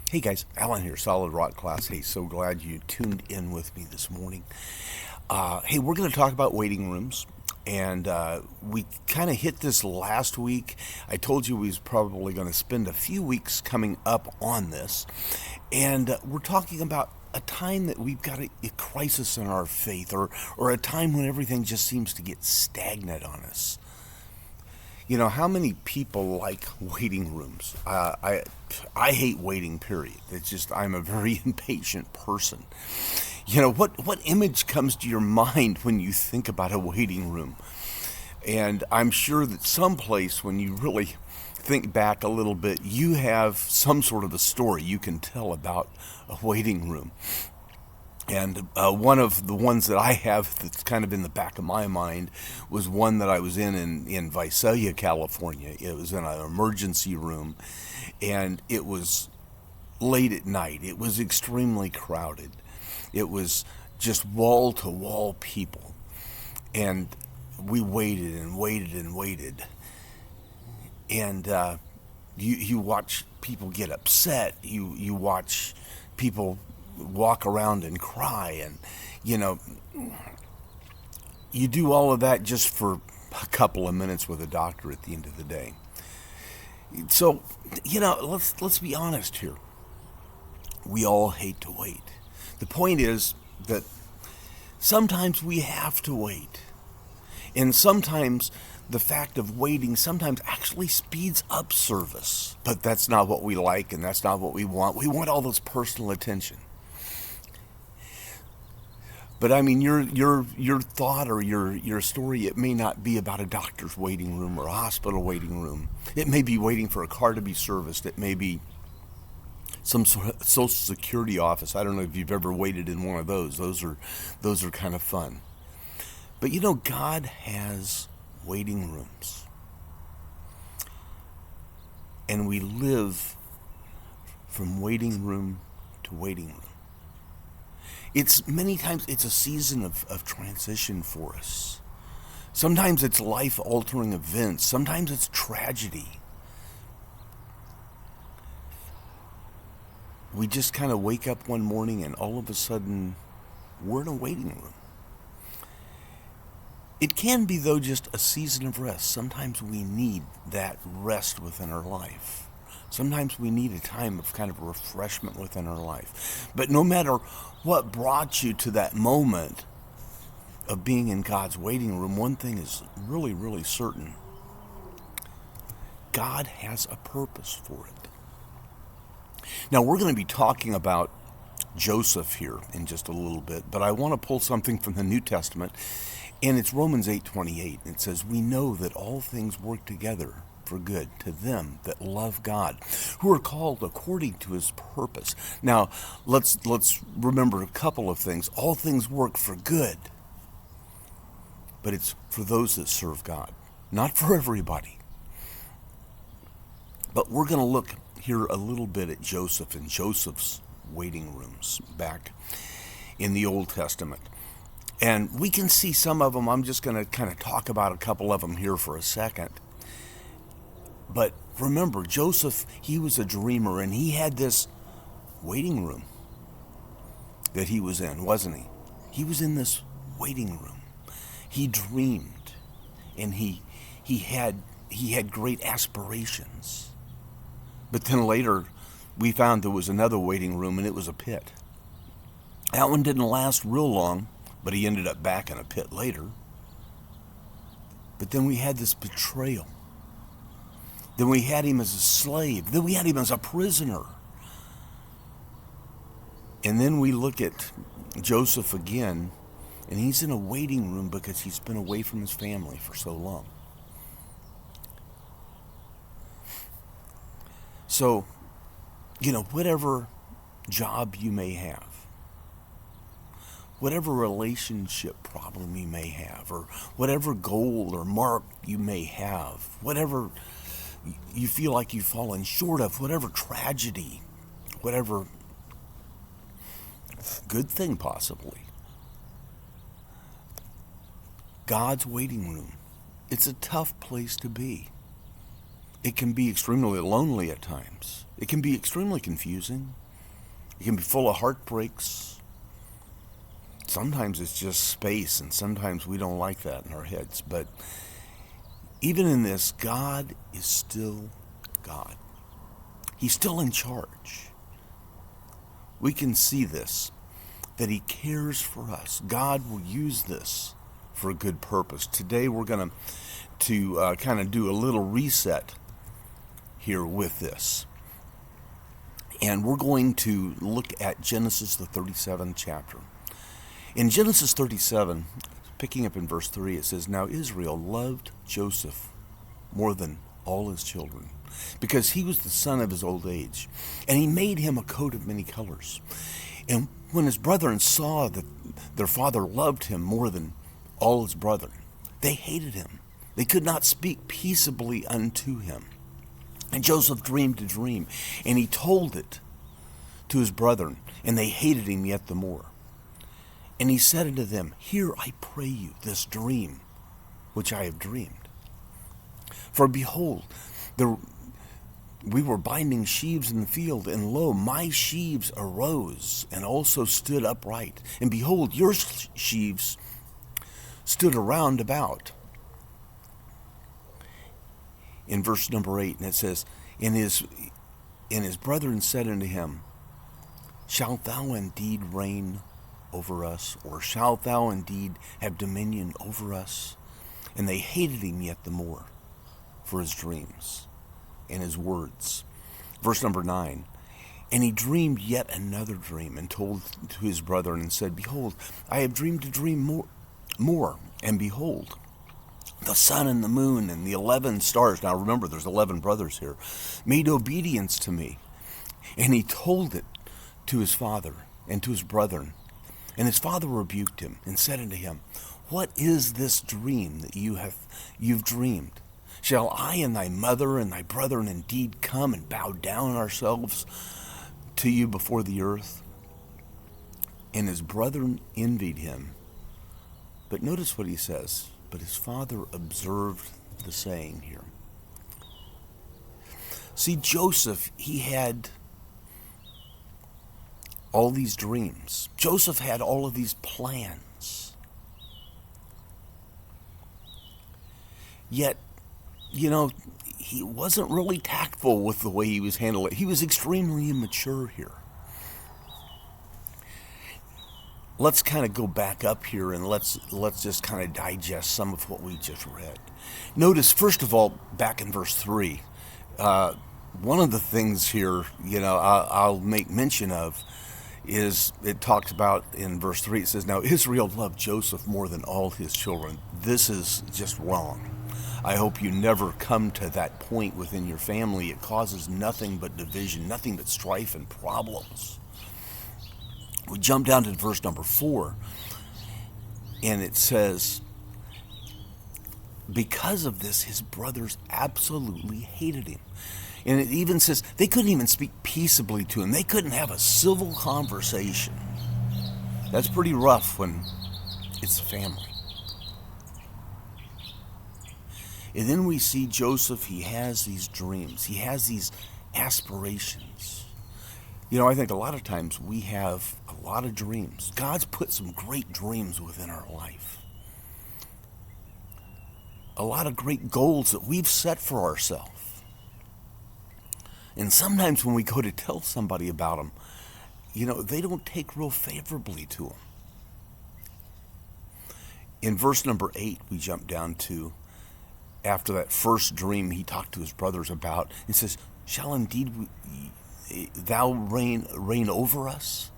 Hey guys, Alan here, Solid Rock Class. Hey, so glad you tuned in with me this morning. Hey, we're going to talk about waiting rooms, and we kind of hit this last week. I told you we was probably going to spend a few weeks coming up on this, and we're talking about a time that we've got a crisis in our faith, or a time when everything just seems to get stagnant on us. You know, how many people like waiting rooms? I hate waiting. Period. It's just I'm a very impatient person. You know, what image comes to your mind when you think about a waiting room? And I'm sure that someplace when you really think back a little bit, you have some sort of a story you can tell about a waiting room. And one of the ones that I have that's kind of in the back of my mind was one that I was in Visalia, California. It was in an emergency room, and it was late at night. It was extremely crowded. It was just wall to wall people. And we waited and waited and waited. And you watch people get upset. You watch people walk around and cry, and you know you do all of that just for a couple of minutes with a doctor at the end of the day. So let's be honest here. We all hate to wait. The point is that sometimes we have to wait, and sometimes the fact of waiting sometimes actually speeds up service, but that's not what we like, and that's not what we want. We want all this personal attention. But I mean, your thought or your story, it may not be about a doctor's waiting room or a hospital waiting room. It may be waiting for a car to be serviced. It may be some sort of social security office. I don't know if you've ever waited in one of those. Those are kind of fun. But you know, God has waiting rooms, and we live from waiting room to waiting room. It's many times it's a season of transition for us. Sometimes it's life altering events. Sometimes it's tragedy. We just kind of wake up one morning and all of a sudden we're in a waiting room. It can be, though, just a season of rest. Sometimes we need that rest within our life. Sometimes we need a time of kind of refreshment within our life. But no matter what brought you to that moment of being in God's waiting room, one thing is really, really certain. God has a purpose for it. Now, we're going to be talking about Joseph here in just a little bit, but I want to pull something from the New Testament, and it's Romans 8:28. It says, "We know that all things work together for good to them that love God, who are called according to his purpose." Now, let's remember a couple of things. All things work for good, but it's for those that serve God, not for everybody. But we're going to look here a little bit at Joseph and Joseph's waiting rooms back in the Old Testament. And we can see some of them. I'm just going to kind of talk about a couple of them here for a second. But remember, Joseph, he was a dreamer, and he had this waiting room that he was in, wasn't he? He was in this waiting room. He dreamed, and he had great aspirations. But then later, we found there was another waiting room, and it was a pit. That one didn't last real long, but he ended up back in a pit later. But then we had this betrayal. Then we had him as a slave. Then we had him as a prisoner. And then we look at Joseph again, and he's in a waiting room because he's been away from his family for so long. So, you know, whatever job you may have, whatever relationship problem you may have, or whatever goal or mark you may have, whatever you feel like you've fallen short of, whatever tragedy, whatever good thing possibly, God's waiting room, it's a tough place to be. It can be extremely lonely at times. It can be extremely confusing. It can be full of heartbreaks. Sometimes it's just space, and sometimes we don't like that in our heads. But even in this, God is still God. He's still in charge. We can see this, that He cares for us. God will use this for a good purpose. Today we're going to kind of do a little reset here with this. And we're going to look at Genesis, the 37th chapter. In Genesis 37, picking up in verse 3, it says, "Now Israel loved Joseph more than all his children, because he was the son of his old age, and he made him a coat of many colors. And when his brethren saw that their father loved him more than all his brethren, they hated him. They could not speak peaceably unto him. And Joseph dreamed a dream, and he told it to his brethren, and they hated him yet the more. And he said unto them, Hear, I pray you, this dream which I have dreamed. For behold, we were binding sheaves in the field, and lo, my sheaves arose, and also stood upright. And behold, your sheaves stood around about." In verse number 8, and it says, And his brethren said unto him, Shalt thou indeed reign over us, or shalt thou indeed have dominion over us? And they hated him yet the more for his dreams and his words. Verse number 9, And he dreamed yet another dream, and told to his brethren, and said, Behold, I have dreamed a dream more, and behold, the sun and the moon and the 11 stars. Now remember, there's 11 brothers here, made obedience to me. And he told it to his father and to his brethren. And his father rebuked him and said unto him, What is this dream that you've dreamed? Shall I and thy mother and thy brethren indeed come and bow down ourselves to you before the earth? And his brethren envied him. But notice what he says. But his father observed the saying here. See, Joseph, he had all these dreams. Joseph had all of these plans. Yet, he wasn't really tactful with the way he was handling it. He was extremely immature here. Let's kind of go back up here and let's just kind of digest some of what we just read. Notice, first of all, back in verse 3, one of the things here, I'll make mention of is it talks about in verse 3, it says, Now Israel loved Joseph more than all his children. This is just wrong. I hope you never come to that point within your family. It causes nothing but division, nothing but strife and problems. We jump down to verse number 4, and it says, Because of this, his brothers absolutely hated him. And it even says they couldn't even speak peaceably to him. They couldn't have a civil conversation. That's pretty rough when it's family. And then we see Joseph, he has these dreams. He has these aspirations. I think a lot of times we have a lot of dreams. God's put some great dreams within our life. A lot of great goals that we've set for ourselves. And sometimes when we go to tell somebody about them, they don't take real favorably to them. In verse number 8, we jump down to, after that first dream he talked to his brothers about, it says, Shall indeed thou reign over us?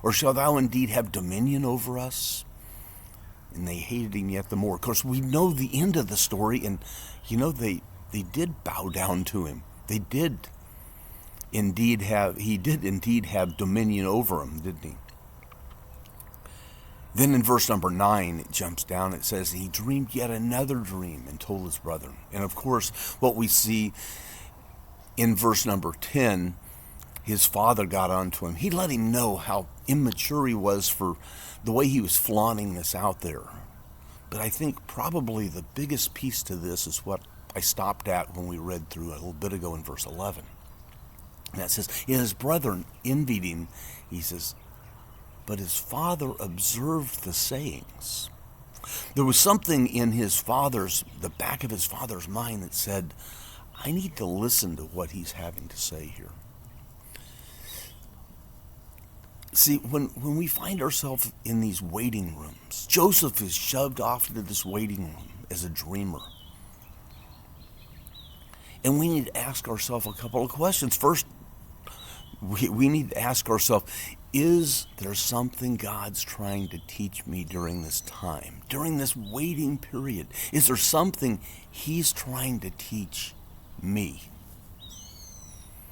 Or shall thou indeed have dominion over us? And they hated him yet the more. Of course, we know the end of the story, and they did bow down to him. He did indeed have dominion over them, didn't he? Then in verse number 9, it jumps down. It says, He dreamed yet another dream and told his brethren. And of course, what we see in verse number 10, his father got onto him. He let him know how immature he was for the way he was flaunting this out there. But I think probably the biggest piece to this is what I stopped at when we read through a little bit ago in verse 11. And that says, and his brethren envied him. He says, but his father observed the sayings. There was something in the back of his father's mind that said, I need to listen to what he's having to say here. See, when we find ourselves in these waiting rooms, Joseph is shoved off into this waiting room as a dreamer. And we need to ask ourselves a couple of questions. First, we need to ask ourselves, is there something God's trying to teach me during this time, during this waiting period? Is there something he's trying to teach me?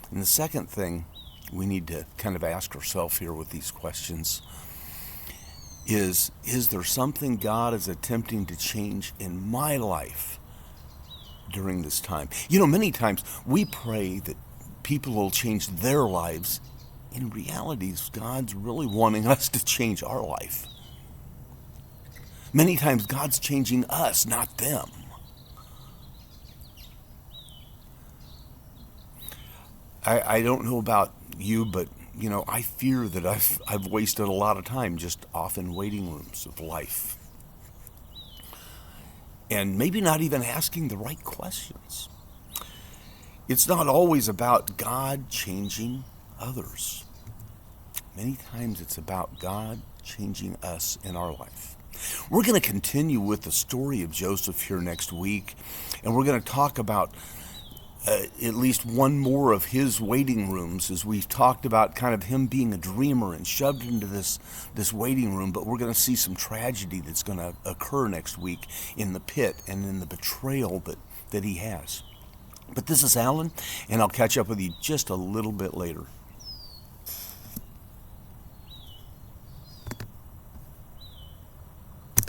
And the second thing we need to kind of ask ourselves here with these questions is there something God is attempting to change in my life during this time? You know, many times we pray that people will change their lives. In reality, God's really wanting us to change our life. Many times God's changing us, not them. I don't know about you, but you know, I fear that I've wasted a lot of time just off in waiting rooms of life. And maybe not even asking the right questions. It's not always about God changing others. Many times it's about God changing us in our life. We're going to continue with the story of Joseph here next week, and we're going to talk about at least one more of his waiting rooms, as we've talked about kind of him being a dreamer and shoved into this waiting room. But we're going to see some tragedy that's going to occur next week in the pit and in the betrayal that he has. But this is Alan, and I'll catch up with you just a little bit later.